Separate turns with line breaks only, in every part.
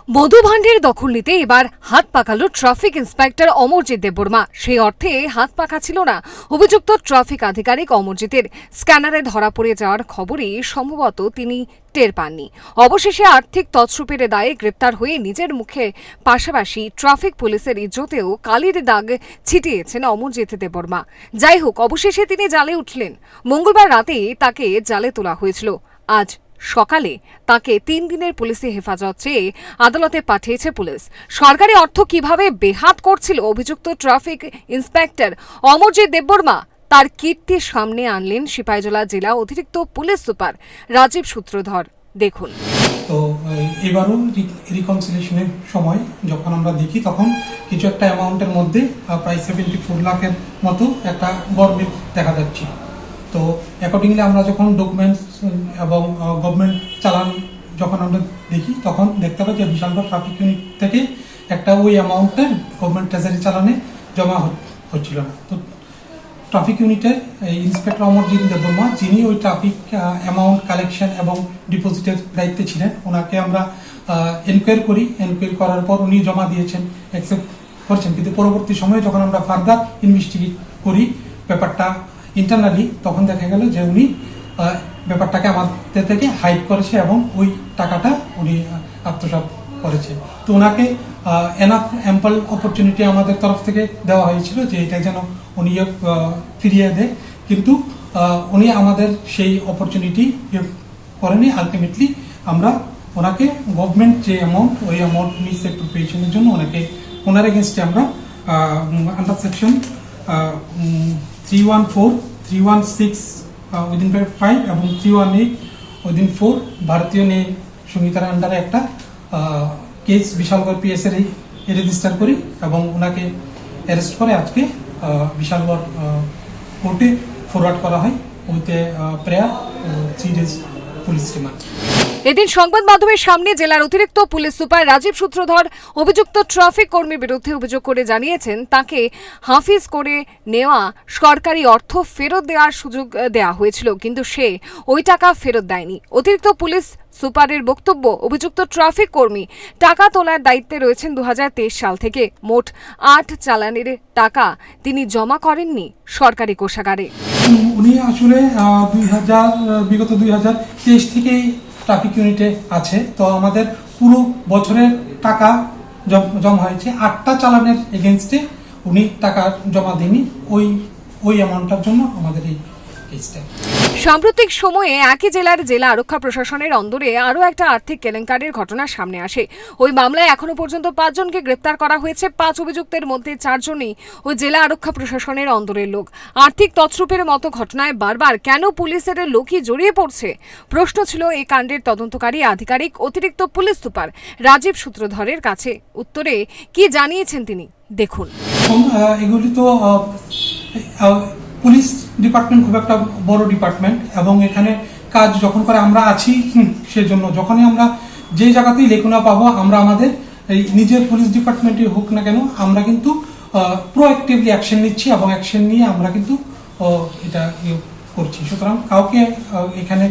মধুভাণ্ডের দখল নিতে এবার হাত পাকালো ট্রাফিক ইন্সপেক্টর অমরজিৎ দেববর্মা। সেই অর্থে হাত পাকা ছিল না অভিযুক্ত ট্রাফিক আধিকারিক অমরজিতের। স্ক্যানারে ধরা পড়ে যাওয়ার খবরই সম্ভবত তিনি টের পাননি। অবশেষে আর্থিক তছরূপের দায়ে গ্রেপ্তার হয়ে নিজের মুখে পাশাপাশি ট্রাফিক পুলিশের ইজ্জতেও কালির দাগ ছিটিয়েছেন অমরজিৎ দেববর্মা। যাই হোক, অবশেষে তিনি জালে উঠলেন। মঙ্গলবার রাতে তাকে জালে তোলা হয়েছিল। আজ সকালে তাকে 3 দিনের পুলিশি হেফাজত চেয়ে আদালতে পাঠিয়েছে পুলিশ। সরকারি অর্থ কিভাবে বেহাত করছিল অভিযুক্ত ট্রাফিক ইন্সপেক্টর অমরজিৎ দেববর্মা, তার কীর্তি সামনে আনলেন সিপাহীজলা জেলা অতিরিক্ত পুলিশ সুপার রাজীব সূত্রধর। দেখুন।
তো এবারও রিকনসিলিয়েশনের সময় যখন আমরা দেখি তখন কিছু একটা অ্যামাউন্টের মধ্যে প্রায় 74 লাখের মতো একটা গরমিল দেখা যাচ্ছে। তো অ্যাকর্ডিংলি আমরা যখন ডকুমেন্টস এবং গভর্নমেন্ট চালান যখন আমরা দেখি তখন দেখতে পাই যে বিশালগড় ট্রাফিক ইউনিট থেকে একটা ওই অ্যামাউন্টের গভর্নমেন্ট ট্রেজারি চালানে জমা হচ্ছিল না। তো ট্রাফিক ইউনিটের ইন্সপেক্টর অমরজিৎ দেববর্মা, যিনি ওই ট্রাফিক অ্যামাউন্ট কালেকশন এবং ডিপোজিটের দায়িত্বে ছিলেন, ওনাকে আমরা এনকোয়ারি করার পর উনি জমা দিয়েছেন, অ্যাকসেপ্ট করছেন। কিন্তু পরবর্তী সময়ে যখন আমরা ফার্দার ইনভেস্টিগেট করি ব্যাপারটা ইন্টারনালি, তখন দেখা গেল যে উনি ব্যাপারটাকে আমাদের থেকে হাইড করেছে এবং ওই টাকাটা উনি আত্মসাৎ করেছে। তো ওনাকে এনাফ অ্যাম্পল অপরচুনিটি আমাদের তরফ থেকে দেওয়া হয়েছিল যে এটা যেন উনি ফিরিয়ে দেয়, কিন্তু উনি আমাদের সেই অপরচুনিটি করেনি। আলটিমেটলি আমরা ওনাকে গভর্নমেন্ট যে অ্যামাউন্ট, ওই অ্যামাউন্ট মিস অ্যাপ্রোপ্রিয়েশনের জন্য ওনার এগেনস্টে আমরা আন্ডার সেকশন 314, 316 উইদিন 5 এবং 318 উইদিন 4 ভারতীয় ন্যায় সংহিতার আন্ডারে একটা কেস বিশালগড় পিএস এর রেজিস্টার করি এবং ওনাকে অ্যারেস্ট করে আজকে বিশালগড় কোর্টে ফরওয়ার্ড করা হয় with prayer 3 days police remand.
এদিন সংবাদ মাধ্যমের সামনে জেলার অতিরিক্ত পুলিশ সুপার রাজীব সূত্রধর অভিযুক্ত ট্রাফিক কর্মীর বিরুদ্ধে অভিযোগ করে জানিয়েছেন, তাকে হাফিজ করে নেওয়া সরকারি অর্থ ফেরত দেওয়ার সুযোগ দেওয়া হয়েছিল, কিন্তু সে ওই টাকা ফেরত দেয়নি। অতিরিক্ত পুলিশ সুপারের বক্তব্য, অভিযুক্ত ট্রাফিক কর্মী টাকা তোলার দায়িত্বে রয়েছেন 2023 সাল থেকে। মোট 8 চালানের টাকা তিনি জমা করেননি সরকারি কোষাগারে।
উনি আসলে বিগত 2023 থেকেই ট্রাফিক ইউনিটে আছে। তো আমাদের পুরো বছরের টাকা জমা হয়েছে 8টা চালানের এগেনস্টে উনি টাকা জমা দেননি। ওই অ্যামাউন্টটার জন্য আমাদের এই কেসটা।
সাম্প্রতিক সময়ে একই জেলার জেলা আরক্ষা প্রশাসনের অন্দরে আরও একটা আর্থিক কেলেঙ্কারির ঘটনা সামনে আসে। ওই মামলায় এখনো পর্যন্ত 5 জনকে গ্রেপ্তার করা হয়েছে। 5 অভিযুক্তের মধ্যে 4 জনই ওই জেলা আরক্ষা প্রশাসনের অন্দরের লোক। আর্থিক তছরূপের মতো ঘটনায় বারবার কেন পুলিশের লোকই জড়িয়ে পড়ছে, প্রশ্ন ছিল এই কাণ্ডের তদন্তকারী আধিকারিক অতিরিক্ত পুলিশ সুপার রাজীব সূত্রধরের কাছে। উত্তরে কি জানিয়েছেন তিনি, দেখুন।
এগুলি তো পুলিশ ডিপার্টমেন্ট খুব একটা বড় ডিপার্টমেন্ট এবং এখানে কাজ যখন করে আমরা আছি, সেজন্য যখনই আমরা যে জায়গাতেই লেখনা পাবো, আমরা আমাদের এই নিজের পুলিশ ডিপার্টমেন্টে হোক না কেন, আমরা কিন্তু প্রোঅ্যাক্টিভলি অ্যাকশন নিচ্ছি এবং অ্যাকশন নিয়ে আমরা কিন্তু এটা করছি। সুতরাং কাউকে এখানে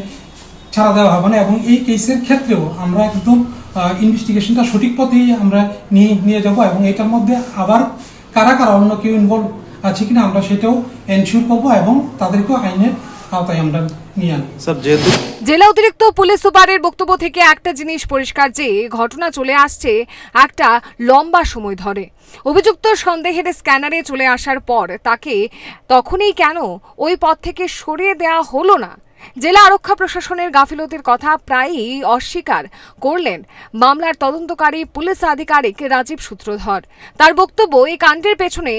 ছাড়া দেওয়া হবে না এবং এই কেসের ক্ষেত্রেও আমরা একদম ইনভেস্টিগেশনটা সঠিক পথেই আমরা নিয়ে যাব এবং এটার মধ্যে আবার কারা অন্য কেউ ইনভলভ আছে কিনা আমরা সেটাও এনশিওর করবো এবং তাদেরকেও আইনের আওতায় আমরা নিয়ে আনবো।
জেলা অতিরিক্ত পুলিশ সুপারের বক্তব্য থেকে একটা জিনিস পরিষ্কার যে ঘটনা চলে আসছে একটা লম্বা সময় ধরে। অভিযুক্ত সন্দেহের স্ক্যানারে চলে আসার পর তাকে তখনই কেন ওই পদ থেকে সরিয়ে দেওয়া হলো না? জেলা আরক্ষা প্রশাসনের গাফিলতির কথা প্রায়ই অস্বীকার করলেন মামলার তদন্তকারী পুলিশ আধিকারিক রাজীব সূত্রধর। তার বক্তব্য, এই কাণ্ডের পেছনে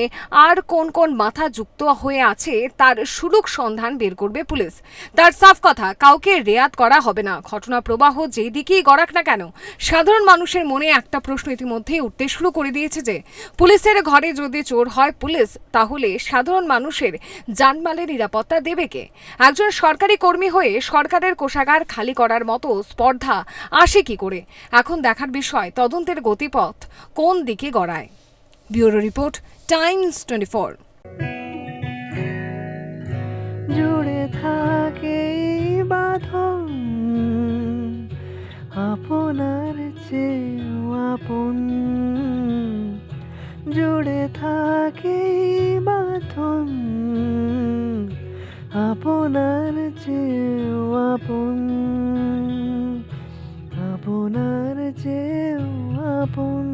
আর কোন কোন মাথা যুক্ত হয়ে আছে তার সুলুক সন্ধান বের করবে পুলিশ। তার সাফ কথা, কাউকে রেয়াত করা হবে না। ঘটনা প্রবাহ যেই দিকেই গড়াক না কেন, সাধারণ মানুষের মনে একটা প্রশ্ন ইতিমধ্যেই উঠতে শুরু করে দিয়েছে যে পুলিশের ঘরে যদি চোর হয় পুলিশ, তাহলে সাধারণ মানুষের জানমালের নিরাপত্তা দেবে কে? একজন সরকারি কর্মী হয়ে সরকারের কোষাগার খালি করার মতো স্পর্ধা আসে কি করে? এখন দেখার বিষয় তদন্তের গতিপথ কোন দিকে গড়ায়। Bureau report, Times 24।
জুড়ে থাকে বাঁধন আপনার চেয়েও আপন, জুড়ে থাকে বাঁধন, আপনার চেয়েও আপন, আপনার চেয়েও আপন।